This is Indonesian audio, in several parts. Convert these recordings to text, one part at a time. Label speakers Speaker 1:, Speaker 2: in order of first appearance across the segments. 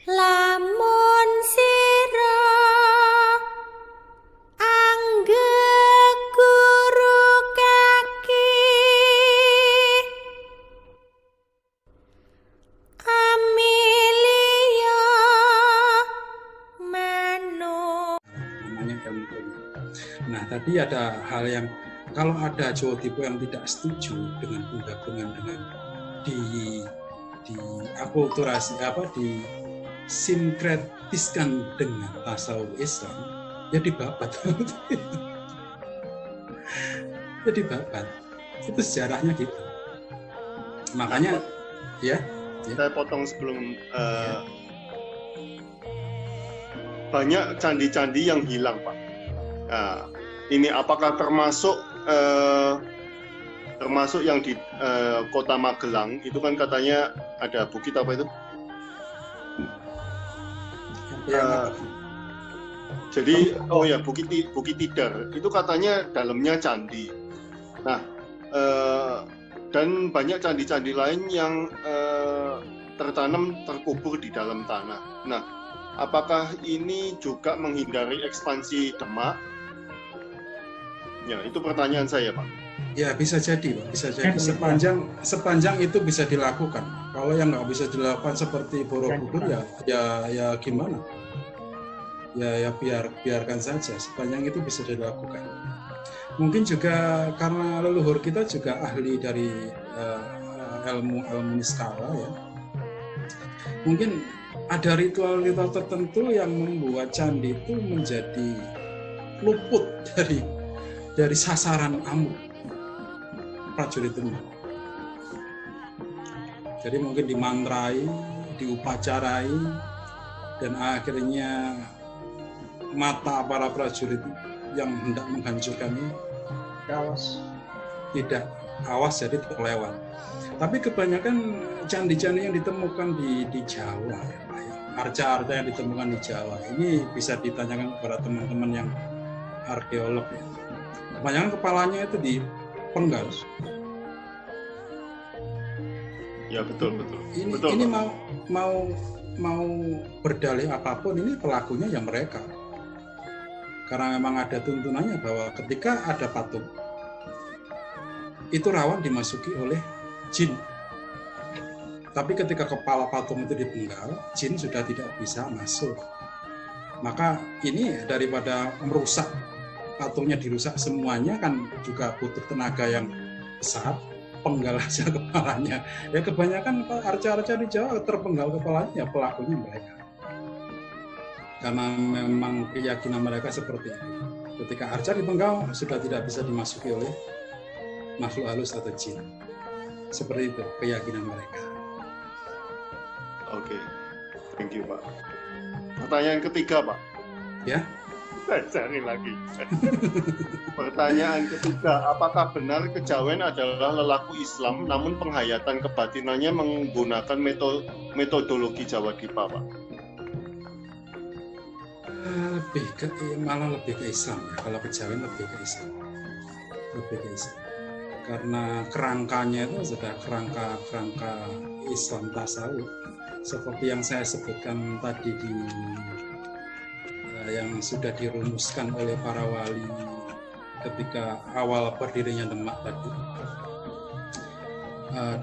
Speaker 1: Lamun sira anggek guru kaki Amelia Mano.
Speaker 2: Namanya ilmu. Nah, tadi ada hal yang kalau ada Jawa Tipe yang tidak setuju dengan penggabungan dengan di akulturasi di sinkretiskan dengan tasawuf Islam, ya dibabat. Ya dibabat. Itu sejarahnya gitu. Makanya ya.
Speaker 3: Saya potong sebelum banyak candi-candi yang hilang, Pak. Nah, ini apakah termasuk yang di Kota Magelang itu kan katanya ada bukit apa itu? Jadi Bukit Tidar itu katanya dalamnya candi. Nah, dan banyak candi-candi lain yang terkubur di dalam tanah. Nah, apakah ini juga menghindari ekspansi Demak? Ya, itu pertanyaan saya, Pak.
Speaker 2: Ya, bisa jadi, Pak. Bisa jadi. Sepanjang itu bisa dilakukan. Kalau yang nggak bisa dilakukan seperti Borobudur, ya gimana? Ya biarkan saja. Sepanjang itu bisa dilakukan. Mungkin juga karena leluhur kita juga ahli dari ilmu niskala ya. Mungkin ada ritual-ritual tertentu yang membuat candi itu menjadi luput dari sasaran amuk prajurit Demak. Jadi mungkin dimantrai, diupacarai, dan akhirnya mata para prajurit yang hendak menghancurkannya tidak awas, jadi terlewat. Tapi kebanyakan candi-candi yang ditemukan di Jawa, arca-arca yang ditemukan di Jawa, ini bisa ditanyakan kepada teman-teman yang arkeolog. Kebanyakan kepalanya itu dipenggal.
Speaker 3: Ya betul.
Speaker 2: Ini mau berdalih apapun, ini pelakunya ya mereka. Karena memang ada tuntunannya bahwa ketika ada patung, itu rawan dimasuki oleh jin. Tapi ketika kepala patung itu dipenggal, jin sudah tidak bisa masuk. Maka ini daripada merusak, patungnya dirusak semuanya kan juga butuh tenaga yang besar, penggal aja kepalanya. Ya kebanyakan arca-arca di Jawa terpenggal kepalanya, pelakunya mereka. Karena memang keyakinan mereka seperti itu. Ketika arca dipenggal sudah tidak bisa dimasuki oleh makhluk halus atau jin. Seperti itu keyakinan mereka.
Speaker 3: Oke, thank you, Pak. Pertanyaan ketiga, Pak.
Speaker 2: Ya.
Speaker 3: Saya cari lagi. Pertanyaan ketiga, apakah benar kejawen adalah lelaku Islam namun penghayatan kebatinannya menggunakan metodologi Jawa Dipa, Pak?
Speaker 2: Malah lebih ke Islam ya. Kalau kejawen lebih ke Islam. Karena kerangkanya itu sudah kerangka Islam tasawuf, seperti yang saya sebutkan tadi yang sudah dirumuskan oleh para wali ketika awal berdirinya Demak tadi.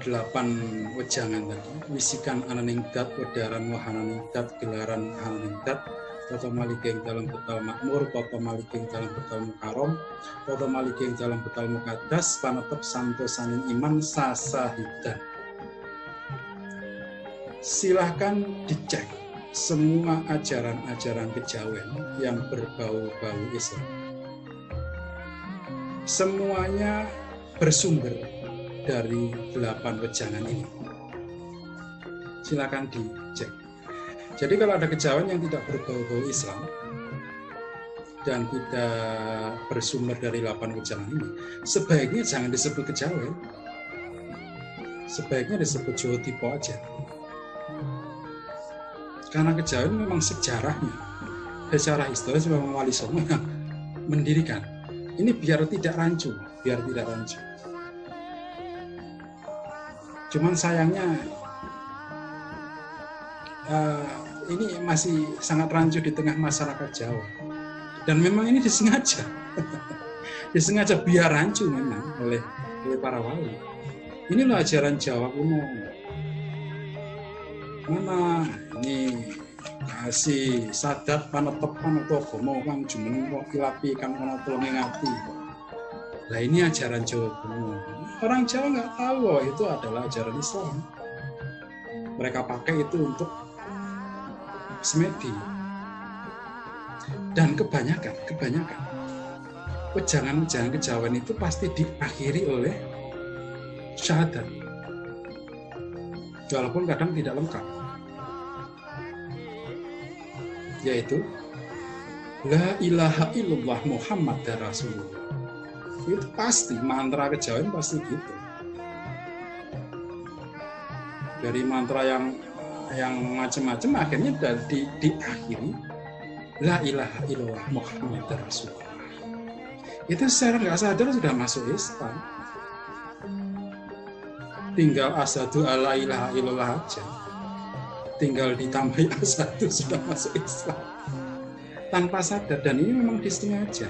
Speaker 2: 8 wejangan tadi, wisikan ananingdat, wedaran wahananingdat, gelaran hananingdat, toto maligeng dalam betal makmur, toto maligeng dalam betal mukarom, toto maligeng dalam betal mukadas, panetep santosaning iman sasahidan. Silahkan dicek semua ajaran-ajaran kejawen yang berbau-bau Islam. Semuanya bersumber dari 8 wejangan ini. Silakan dicek. Jadi kalau ada kejawen yang tidak berbau-bau Islam dan tidak bersumber dari 8 wejangan ini, sebaiknya jangan disebut kejawen. Sebaiknya disebut Jawa Dipa aja. Karena kejawen memang sejarahnya, secara historis memang Wali Songo yang mendirikan. Ini biar tidak rancu. Cuman sayangnya ini masih sangat rancu di tengah masyarakat Jawa. Dan memang ini disengaja. Disengaja biar rancu memang oleh para wali. Inilah ajaran Jawa kuno. Mana ini kasih sadat panetep panetep gomo kang jumeneng kok ilapi kang ana tulunge ngati. Nah ini ajaran Jawa kuno. Orang Jawa nggak tahu bahwa itu adalah ajaran Islam. Mereka pakai itu untuk semedi. Dan kebanyakan wejangan-wejangan kejawen itu pasti diakhiri oleh syahadat. Walaupun kadang tidak lengkap. Yaitu La ilaha illallah Muhammad Rasulullah. Itu pasti mantra kejawen pasti gitu. Dari mantra yang macam-macam akhirnya diakhiri La ilaha illallah Muhammad Rasulullah. Itu secara nggak sadar sudah masuk Islam. Tinggal asyhadu alla ilaha illallah aja. Tinggal ditambahi asyhadu sudah masuk Islam. Tanpa sadar, dan ini memang disengaja.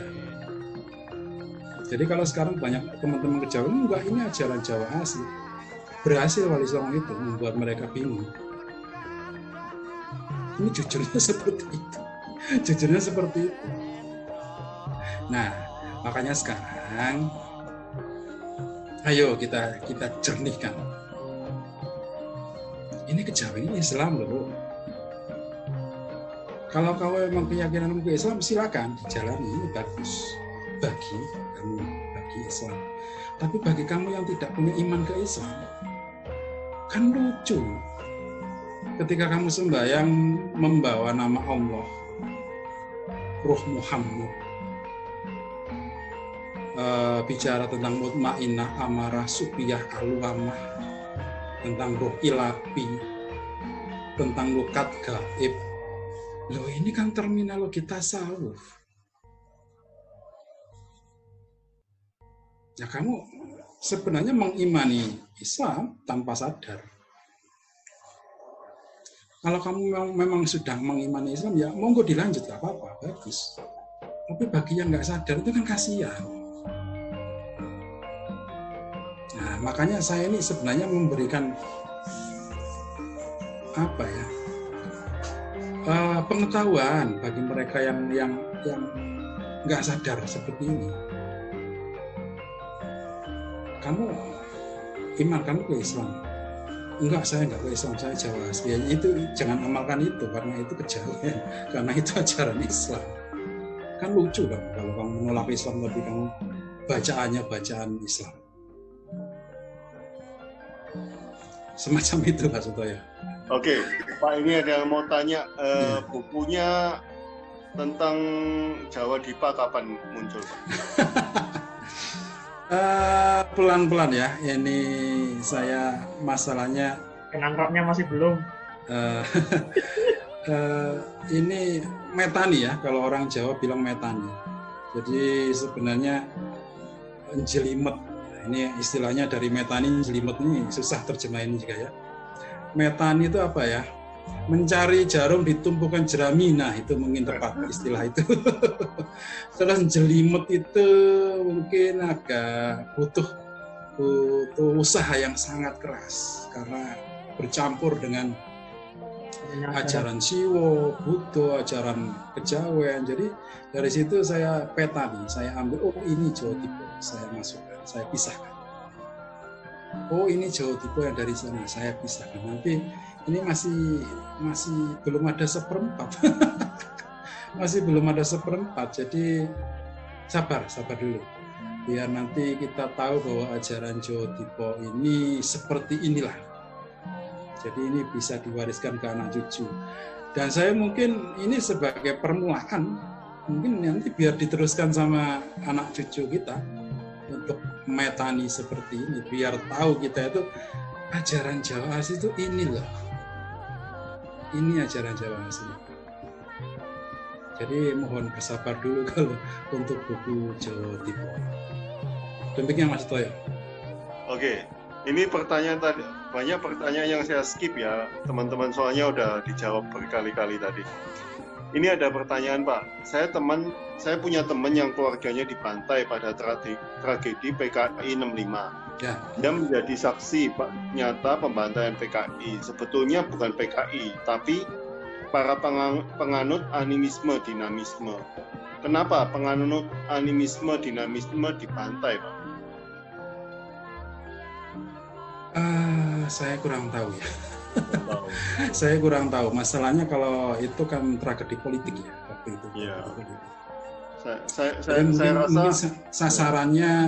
Speaker 2: Jadi kalau sekarang banyak teman-teman kejawen, enggak, ini ajaran Jawa asli. Berhasil Wali Songo itu membuat mereka bingung. Ini jujurnya seperti itu. Jujurnya seperti itu. Nah, makanya sekarang ayo kita jernihkan. Ini kejawen, ini Islam loh. Kalau kau memang keyakinanmu ke Islam, silakan dijalani, ini bagus bagi kamu, bagi Islam. Tapi bagi kamu yang tidak punya iman ke Islam, kan lucu. Ketika kamu sembahyang membawa nama Allah, Ruh Muhammad, bicara tentang mutmainah, amarah, supiyah, alwamah, tentang ruh ilapi, tentang lukat gaib. Loh ini kan terminologi tasawuf. Ya kamu sebenarnya mengimani Islam tanpa sadar. Kalau kamu memang sudah mengimani Islam, ya monggo dilanjut, gak apa-apa, bagus. Tapi bagi yang nggak sadar itu kan kasihan. Nah, makanya saya ini sebenarnya memberikan apa ya? Pengetahuan bagi mereka yang nggak sadar seperti ini. Kamu iman kamu ke Islam? Enggak, saya nggak ke Islam, saya Jawa asli. Itu jangan amalkan itu karena itu kejawen, karena itu ajaran Islam. Kan lucu dong kalau kamu menolak Islam tapi kamu bacaannya bacaan Islam. Semacam itu Pak Sutoyo.
Speaker 3: Oke, Pak, ini ada yang mau tanya, bukunya tentang Jawa Dipa kapan muncul, Pak?
Speaker 2: Pelan-pelan ya, ini saya masalahnya
Speaker 4: penangkapnya masih belum.
Speaker 2: Ini metani ya, kalau orang Jawa bilang metani. Jadi sebenarnya jelimet. Ini istilahnya dari metani, jelimet ini susah terjemahin juga ya. Metani itu apa ya? Mencari jarum di tumpukan jerami, nah itu mungkin tepat istilah itu. Terus jelimet itu mungkin agak butuh usaha yang sangat keras karena bercampur dengan ajaran Siwo, Buddha, ajaran kejawen. Jadi dari situ saya petani, saya ambil, oh ini Jawa Dipa, saya masukkan, saya pisahkan. Oh ini Jawa Dipa yang dari sana, saya pisahkan. Nanti ini masih belum ada seperempat. Masih belum ada seperempat. Jadi sabar dulu. Biar nanti kita tahu bahwa ajaran Jawa Dipa ini seperti inilah. Jadi ini bisa diwariskan ke anak cucu. Dan saya mungkin ini sebagai permulaan, mungkin nanti biar diteruskan sama anak cucu kita untuk metani seperti ini, biar tahu kita itu ajaran Jawa asli itu ini loh. Ini ajaran Jawa asli. Jadi mohon bersabar dulu kalau untuk buku Jawa Dipa. Demikian Mas Toyo.
Speaker 3: Oke, ini pertanyaan tadi banyak pertanyaan yang saya skip ya, teman-teman, soalnya udah dijawab berkali-kali tadi. Ini ada pertanyaan, Pak. Saya punya teman yang keluarganya dibantai pada tragedi PKI 65.
Speaker 2: Ya,
Speaker 3: Dia menjadi saksi Pak, nyata pembantaian PKI. Sebetulnya bukan PKI, tapi para penganut animisme dinamisme. Kenapa penganut animisme dinamisme dibantai, Pak?
Speaker 2: saya kurang tahu ya. Saya kurang tahu. Masalahnya kalau itu kan tragedi politik ya waktu itu.
Speaker 3: Iya.
Speaker 2: Politik.
Speaker 3: Saya
Speaker 2: Mungkin
Speaker 3: rasa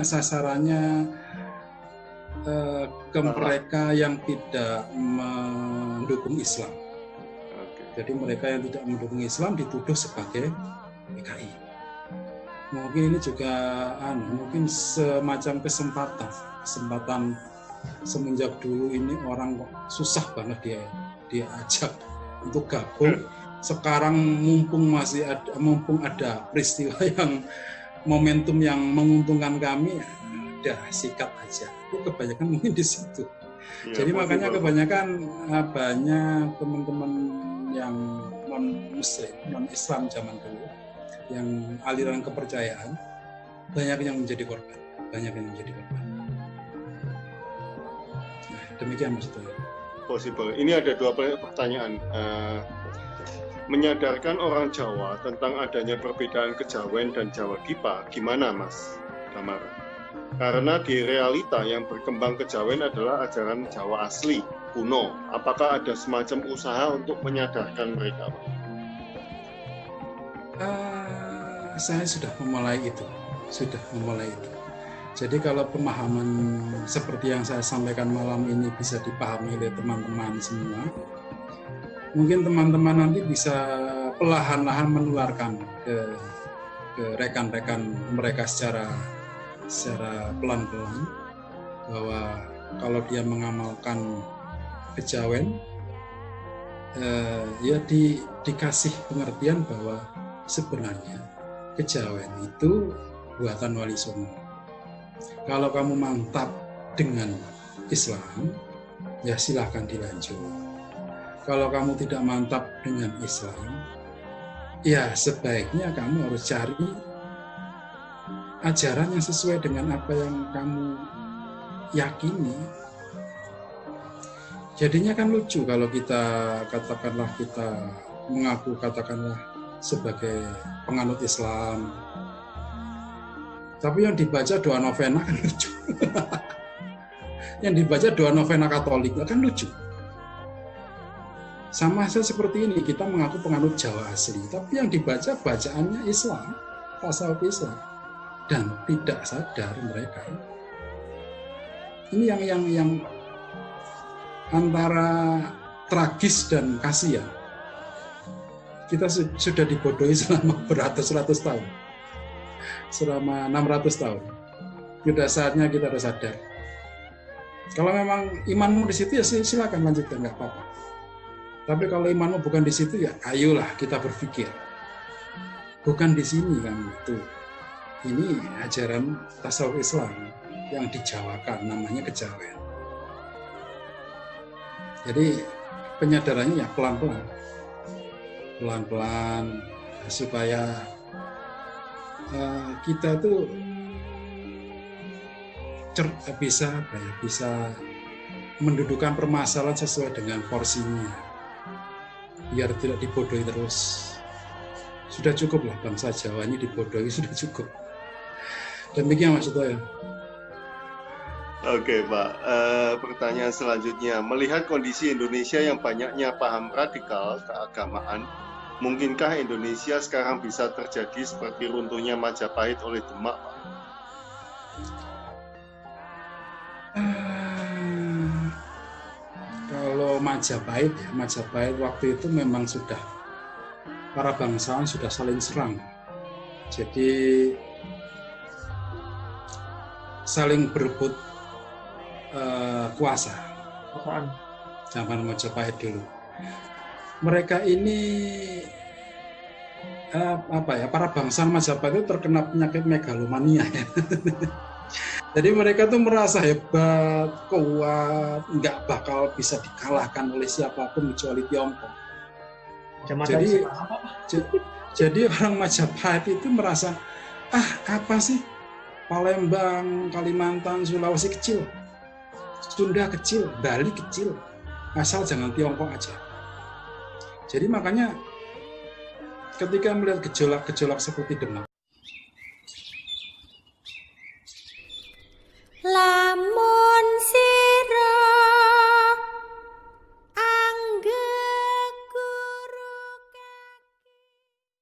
Speaker 2: sasarannya ke mereka yang tidak mendukung Islam.
Speaker 3: Oke.
Speaker 2: Jadi mereka yang tidak mendukung Islam dituduh sebagai PKI. Mungkin ini juga mungkin semacam kesempatan semenjak dulu ini orang kok susah banget dia ajak untuk gabung. Sekarang mumpung ada peristiwa yang momentum yang menguntungkan kami, ya sikat aja. Itu kebanyakan mungkin di situ.
Speaker 3: Ya,
Speaker 2: Jadi makanya
Speaker 3: possible.
Speaker 2: kebanyakan banyak teman-teman yang non Islam zaman dulu, yang aliran kepercayaan, banyak yang menjadi korban. Nah, demikian maksudnya.
Speaker 3: Possible. Ini ada dua pertanyaan. Menyadarkan orang Jawa tentang adanya perbedaan kejawen dan Jawa Dipa, gimana Mas Damar? Karena di realita yang berkembang kejawen adalah ajaran Jawa asli, kuno. Apakah ada semacam usaha untuk menyadarkan mereka, Pak?
Speaker 2: Saya sudah memulai itu. Jadi kalau pemahaman seperti yang saya sampaikan malam ini bisa dipahami oleh teman-teman semua, mungkin teman-teman nanti bisa perlahan-lahan menularkan ke rekan-rekan mereka secara pelan-pelan, bahwa kalau dia mengamalkan kejawen, ya dikasih pengertian bahwa sebenarnya kejawen itu buatan Wali Songo. Kalau kamu mantap dengan Islam, ya silahkan dilanjut. Kalau kamu tidak mantap dengan Islam, ya sebaiknya kamu harus cari ajaran yang sesuai dengan apa yang kamu yakini. Jadinya kan lucu kalau kita mengaku sebagai penganut Islam, tapi yang dibaca doa novena kan lucu. Yang dibaca doa novena Katolik kan lucu. Sama saja seperti ini, kita mengaku penganut Jawa asli, tapi yang dibaca bacaannya Islam, tasawuf Islam, dan tidak sadar mereka. Ini yang antara tragis dan kasihan. Kita sudah dibodohi selama beratus-ratus tahun, selama 600 tahun. Sudah saatnya kita harus sadar. Kalau memang imanmu di situ ya silakan lanjutkan, nggak apa-apa. Tapi kalau imanmu bukan di situ, ya ayolah kita berpikir. Bukan di sini kan itu. Ini ajaran tasawuf Islam yang dijawakan, namanya kejawen. Jadi penyadarannya ya pelan-pelan, supaya kita tuh bisa mendudukan permasalahan sesuai dengan porsinya. Biar tidak dibodohi terus. Sudah cukup lah bangsa Jawa ini dibodohi, sudah cukup. Demikian Mas Sutoyo.
Speaker 3: Oke Pak, pertanyaan selanjutnya. Melihat kondisi Indonesia yang banyaknya paham radikal keagamaan, mungkinkah Indonesia sekarang bisa terjadi seperti runtuhnya Majapahit oleh Demak, Pak?
Speaker 2: Kalau Majapahit waktu itu memang sudah para bangsawan sudah saling serang, jadi saling berebut kuasa. Zaman Majapahit dulu, mereka ini para bangsawan Majapahit itu terkena penyakit megalomania ya. Jadi mereka tuh merasa hebat, kuat, nggak bakal bisa dikalahkan oleh siapapun kecuali Tiongkok. Jadi, jadi orang Majapahit itu merasa, apa sih Palembang, Kalimantan, Sulawesi kecil, Sunda kecil, Bali kecil, asal jangan Tiongkok aja. Jadi makanya ketika melihat gejolak-gejolak seperti Demak,